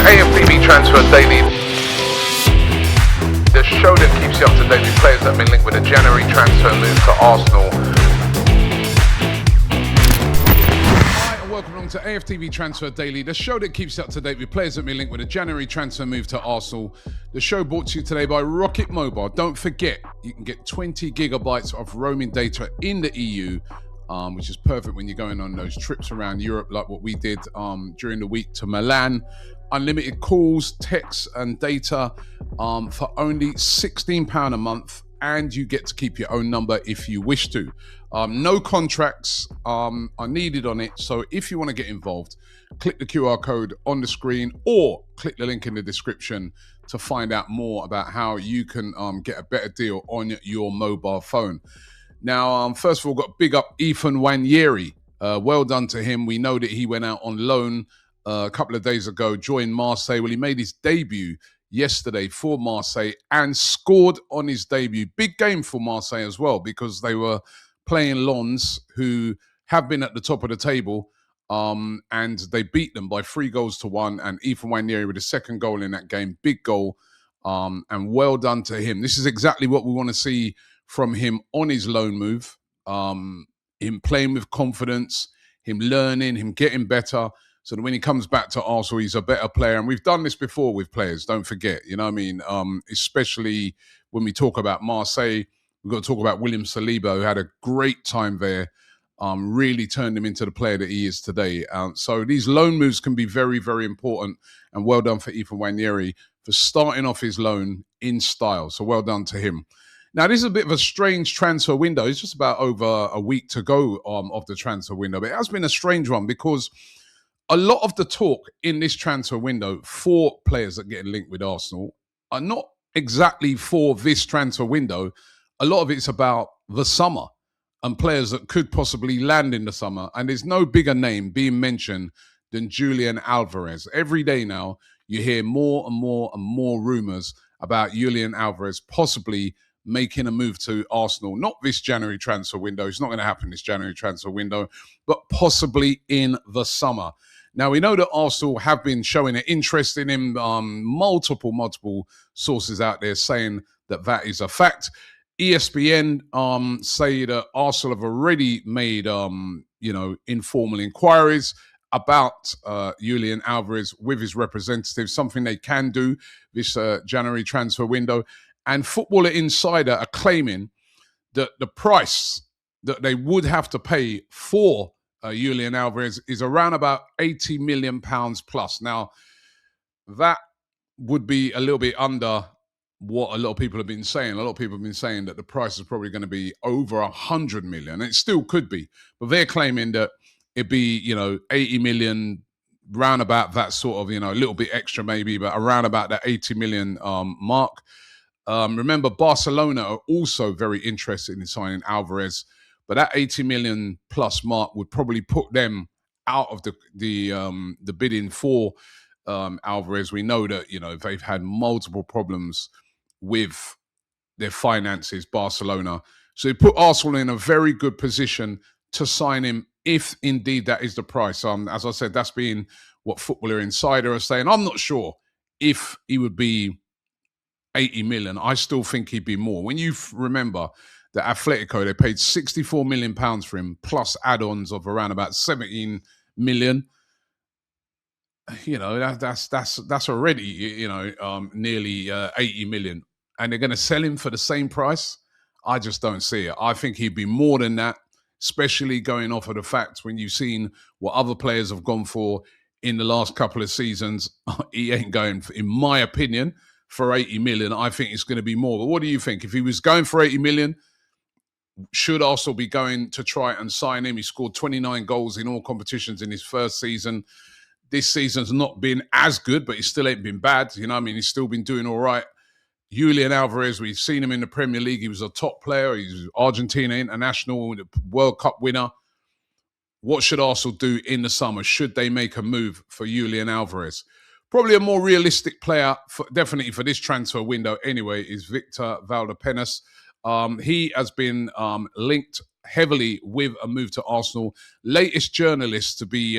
AFTV Transfer Daily, the show that keeps you up to date with players that have been linked with a January transfer move to Arsenal. Hi and welcome along to AFTV Transfer Daily, the show that keeps you up to date with players that have been linked with a January transfer move to Arsenal. The show brought to you today by Rocket Mobile. Don't forget, you can get 20 gigabytes of roaming data in the EU, which is perfect when you're going on those trips around Europe like what we did during the week to Milan. Unlimited calls, texts and data for only £16 a month, and you get to keep your own number if you wish to. No contracts are needed on it, so if you want to get involved, click the QR code on the screen or click the link in the description to find out more about how you can get a better deal on your mobile phone. Now, first of all, got to big up Ethan Nwaneri. Well done to him. We know that he went out on loan a couple of days ago, joined Marseille. Well, he made his debut yesterday for Marseille and scored on his debut. Big game for Marseille as well, because they were playing Lens, who have been at the top of the table, and they beat them by 3-1. And Ethan Nwaneri with the second goal in that game. Big goal, and well done to him. This is exactly what we want to see from him on his loan move. Him playing with confidence, him learning, him getting better, so that when he comes back to Arsenal, he's a better player. And we've done this before with players, don't forget, you know what I mean? Especially when we talk about Marseille, we've got to talk about William Saliba, who had a great time there, really turned him into the player that he is today. So these loan moves can be very, very important. And well done for Ethan Nwaneri for starting off his loan in style. So well done to him. Now, this is a bit of a strange transfer window. It's just about over a week to go of the transfer window. But it has been a strange one because a lot of the talk in this transfer window for players that get linked with Arsenal are not exactly for this transfer window. A lot of it's about the summer and players that could possibly land in the summer. And there's no bigger name being mentioned than Julian Alvarez. Every day now, you hear more and more and more rumours about Julian Alvarez possibly making a move to Arsenal. Not this January transfer window. It's not going to happen this January transfer window, but possibly in the summer. Now, we know that Arsenal have been showing an interest in him. Multiple sources out there saying that is a fact. ESPN say that Arsenal have already made, informal inquiries about Julian Alvarez with his representatives, something they can do this January transfer window. And Footballer Insider are claiming that the price that they would have to pay for Julian Alvarez is around about £80 million plus. Now, that would be a little bbe under what a lot of people have been saying. A lot of people have been saying that the price is probably going to be over 100 million. It still could be, but they're claiming that it'd be, 80 million, round about that sort of, a little bit extra maybe, but around about that 80 million mark. Remember, Barcelona are also very interested in signing Alvarez, but that 80 million plus mark would probably put them out of the bidding for Alvarez. We know that they've had multiple problems with their finances, Barcelona. So it put Arsenal in a very good position to sign him if indeed that is the price. As I said, that's been what Footballer Insider are saying. I'm not sure if he would be 80 million. I still think he'd be more. When you remember that Atletico, they paid £64 million for him, plus add-ons of around about 17 million. That's already, nearly 80 million. And they're going to sell him for the same price? I just don't see it. I think he'd be more than that, especially going off of the fact when you've seen what other players have gone for in the last couple of seasons. He ain't going, in my opinion, for 80 million. I think it's going to be more. But what do you think? If he was going for 80 million, should Arsenal be going to try and sign him? He scored 29 goals in all competitions in his first season. This season's not been as good, but he still ain't been bad. He's still been doing all right. Julian Alvarez, we've seen him in the Premier League. He was a top player. He's Argentina international, World Cup winner. What should Arsenal do in the summer? Should they make a move for Julian Alvarez? Probably a more realistic player, definitely for this transfer window anyway, is Victor Valdapenas. He has been linked heavily with a move to Arsenal. Latest journalists to be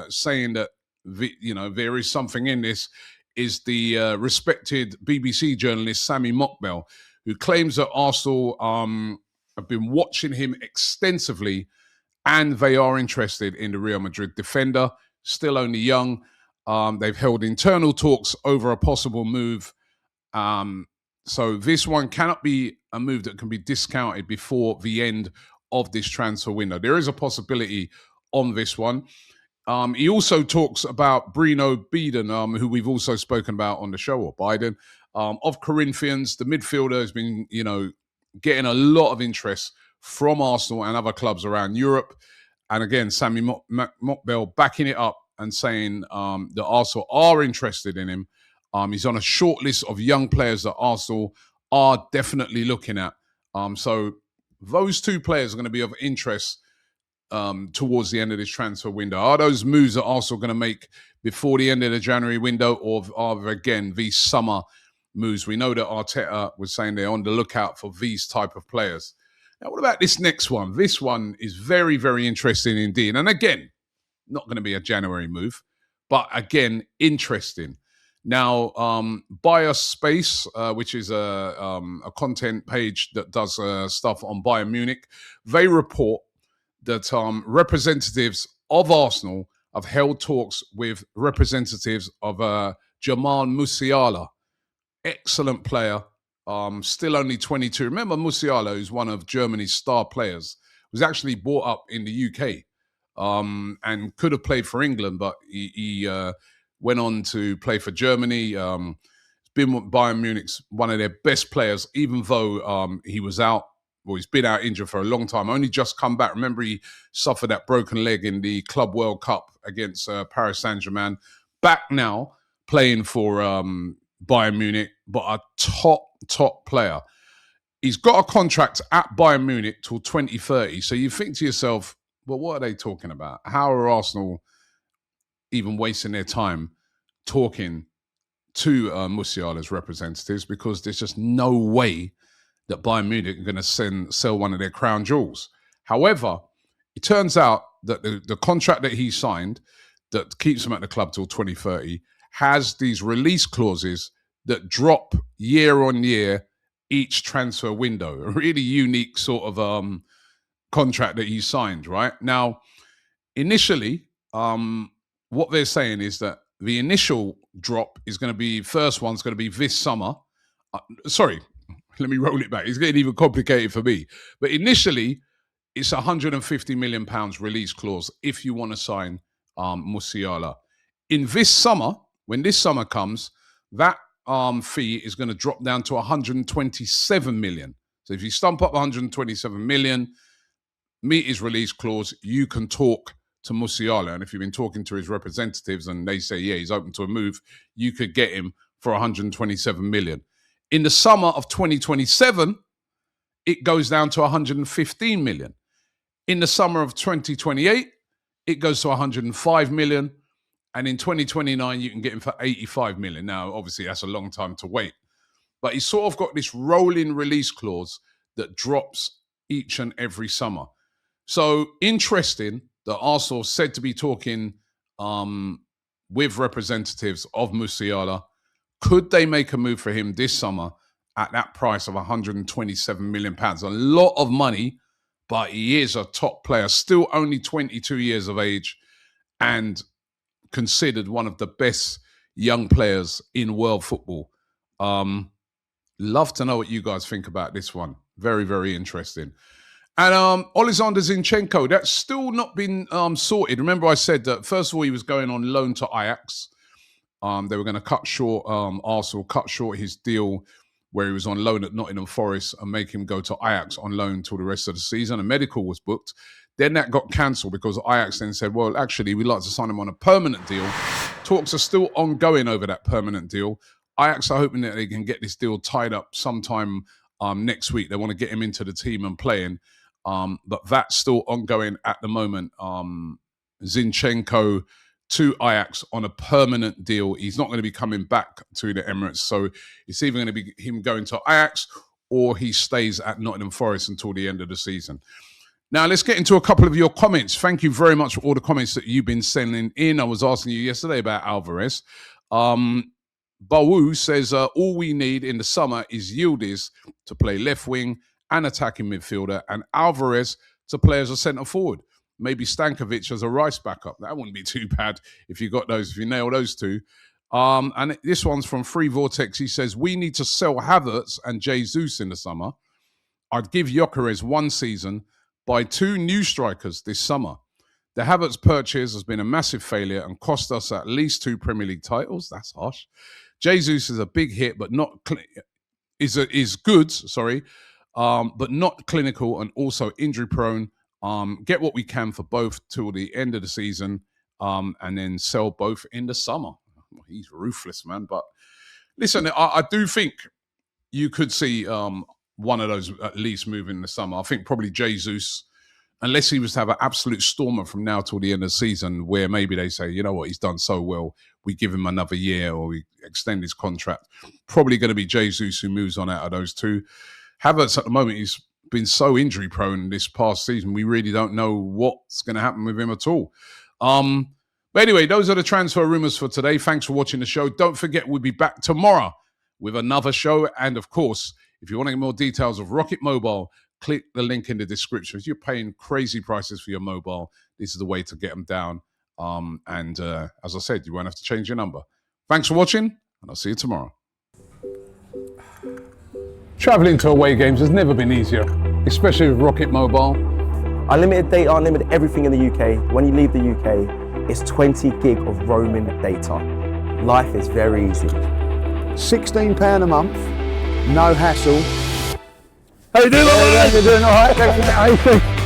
saying that there is something in this is the respected BBC journalist Sami Mokbel, who claims that Arsenal have been watching him extensively and they are interested in the Real Madrid defender, still only young. They've held internal talks over a possible move. So this one cannot be a move that can be discounted before the end of this transfer window. There is a possibility on this one. He also talks about Bidon, who we've also spoken about on the show, or Bidon, of Corinthians. The midfielder has been, getting a lot of interest from Arsenal and other clubs around Europe. And again, Sami Mokbel backing it up and saying that Arsenal are interested in him. He's on a short list of young players that Arsenal are definitely looking at. So those two players are going to be of interest towards the end of this transfer window. Are those moves that Arsenal going to make before the end of the January window, or are again these summer moves? We know that Arteta was saying they're on the lookout for these type of players. Now, what about this next one? This one is very, very interesting indeed. And again, not going to be a January move, but again, interesting. Now, Bios Space, which is a content page that does stuff on Bayern Munich, they report that representatives of Arsenal have held talks with representatives of Jamal Musiala. Excellent player, still only 22. Remember, Musiala, who's one of Germany's star players, was actually brought up in the UK and could have played for England, but he went on to play for Germany. He's been with Bayern Munich's one of their best players, even though he was out. Well, he's been out injured for a long time. Only just come back. Remember, he suffered that broken leg in the Club World Cup against Paris Saint-Germain. Back now, playing for Bayern Munich, but a top player. He's got a contract at Bayern Munich till 2030. So you think to yourself, well, what are they talking about? How are Arsenal even wasting their time talking to Musiala's representatives? Because there's just no way that Bayern Munich are going to sell one of their crown jewels. However, it turns out that the contract that he signed that keeps him at the club till 2030 has these release clauses that drop year on year each transfer window. A really unique sort of contract that he signed, right? Now, initially, what they're saying is that the initial drop is going to be, first one's going to be this summer. Let me roll it back. It's getting even complicated for me. But initially, it's £150 million release clause if you want to sign Musiala. In this summer, when this summer comes, that fee is going to drop down to 127 million. So if you stump up 127 million, meet his release clause, you can talk to Musiala. And if you've been talking to his representatives and they say, yeah, he's open to a move, you could get him for 127 million. In the summer of 2027, it goes down to 115 million. In the summer of 2028, it goes to 105 million. And in 2029, you can get him for 85 million. Now, obviously, that's a long time to wait. But he's sort of got this rolling release clause that drops each and every summer. So interesting that Arsenal said to be talking with representatives of Musiala. Could they make a move for him this summer at that price of £127 million? A lot of money, but he is a top player, still only 22 years of age and considered one of the best young players in world football. Love to know what you guys think about this one. Very, very interesting. And Alexander Zinchenko, that's still not been sorted. Remember I said that, first of all, he was going on loan to Ajax. They were going to cut short, Arsenal cut short his deal where he was on loan at Nottingham Forest and make him go to Ajax on loan till the rest of the season. A medical was booked. Then that got cancelled because Ajax then said, well, actually, we'd like to sign him on a permanent deal. Talks are still ongoing over that permanent deal. Ajax are hoping that they can get this deal tied up sometime next week. They want to get him into the team and playing. But that's still ongoing at the moment. Zinchenko to Ajax on a permanent deal. He's not going to be coming back to the Emirates. So it's either going to be him going to Ajax or he stays at Nottingham Forest until the end of the season. Now, let's get into a couple of your comments. Thank you very much for all the comments that you've been sending in. I was asking you yesterday about Alvarez. Bawu says, all we need in the summer is Yildiz to play left wing and attacking midfielder, and Alvarez to play as a centre forward. Maybe Stankovic as a Rice backup. That wouldn't be too bad if you got those, if you nail those two. And this one's from Free Vortex. He says, we need to sell Havertz and Jesus in the summer. I'd give Gyökeres 1 season, buy 2 new strikers this summer. The Havertz purchase has been a massive failure and cost us at least 2 Premier League titles. That's harsh. Jesus is a big hit, but not is good. But not clinical and also injury prone. Get what we can for both till the end of the season, and then sell both in the summer. He's ruthless, man. But listen, I do think you could see one of those at least move in the summer. I think probably Jesus, unless he was to have an absolute stormer from now till the end of the season, where maybe they say, you know what, he's done so well, we give him another year or we extend his contract. Probably going to be Jesus who moves on out of those two. Havertz at the moment, he's been so injury prone this past season. We really don't know what's going to happen with him at all. But anyway, those are the transfer rumors for today. Thanks for watching the show. Don't forget, we'll be back tomorrow with another show. And of course, if you want to get more details of Rocket Mobile, click the link in the description. If you're paying crazy prices for your mobile, this is the way to get them down. And as I said, you won't have to change your number. Thanks for watching, and I'll see you tomorrow. Traveling to away games has never been easier, especially with Rocket Mobile. Unlimited data, unlimited everything in the UK. When you leave the UK, it's 20 gig of roaming data. Life is very easy. £16 a month, no hassle. How you doing? You're doing all right.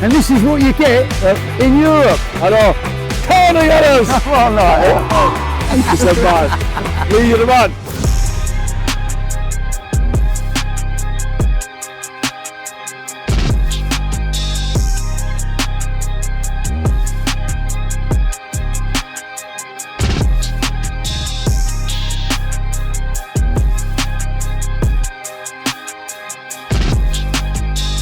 And this is what you get in Europe. I know. Tony Adams! Come on, like, Thank you so much. Leave you the man.